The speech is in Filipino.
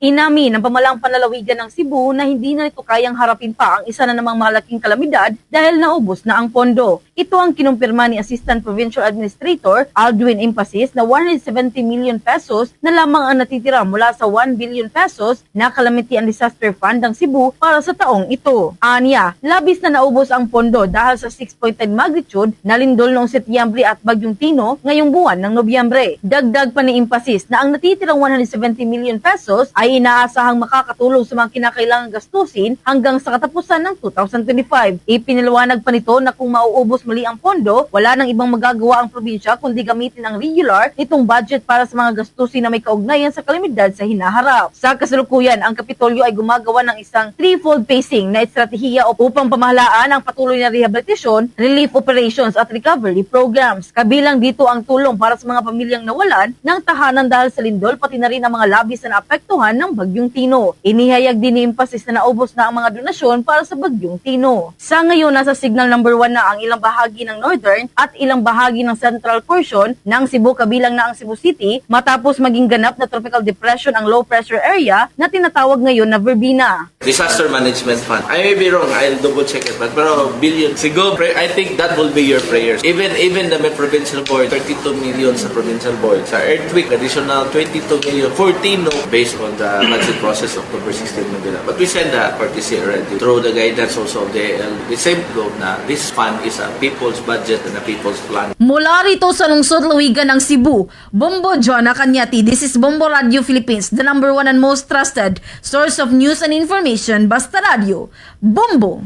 Inamin ng pamalang panlalawigan ng Cebu na hindi na ito kayang harapin pa ang isa na namang malaking kalamidad dahil naubos na ang pondo. Ito ang kinumpirma ni Assistant Provincial Administrator Aldwin Impasis na 170 million pesos na lamang ang natitira mula sa 1 billion pesos na Calamity and Disaster Fund ng Cebu para sa taong ito. Anya, labis na naubos ang pondo dahil sa 6.10 magnitude na lindol noong Setyembre at Bagyong Tino ngayong buwan ng Nobyembre. Dagdag pa ni Impasis na ang natitirang 170 million pesos ay inaasahang makakatulong sa mga kinakailangang gastusin hanggang sa katapusan ng 2025. Ipinaliwanag pa nito na kung mauubos muli ang pondo, wala nang ibang magagawa ang probinsya kundi gamitin ang regular nitong budget para sa mga gastusin na may kaugnayan sa kalamidad sa hinaharap. Sa kasalukuyan, ang Kapitolyo ay gumagawa ng isang threefold pacing na estratehiya upang pamahalaan ang patuloy na rehabilitasyon, relief operations at recovery programs. Kabilang dito ang tulong para sa mga pamilyang nawalan ng tahanan dahil sa lindol, pati na rin ang mga labis na naapektuhan ng Bagyong Tino. Inihayag din ni Impasis na naubos na ang mga donasyon para sa Bagyong Tino. Sa ngayon, nasa signal number 1 na ang ilang bahagi ng northern at ilang bahagi ng central portion ng Cebu, kabilang na ang Cebu City, matapos maging ganap na tropical depression ang low pressure area na tinatawag ngayon na Verbena. Disaster Management Fund. I may be wrong, I'll double check it, but pero billion. Siguro, I think that will be your prayers. Even the may provincial board, 32 million sa provincial board. Sa earthquake, additional 22 million, 14 no, based on the budget process of October 16 Manila. But we send the courtesy already through the guidance also of the same globe na this fund is a people's budget and a people's plan. Mula rito sa lungsod Lawigan ng Cebu, Bombo Jonah Cañati. This is Bombo Radio Philippines, the #1 and most trusted source of news and information. Basta Radio, Bombo!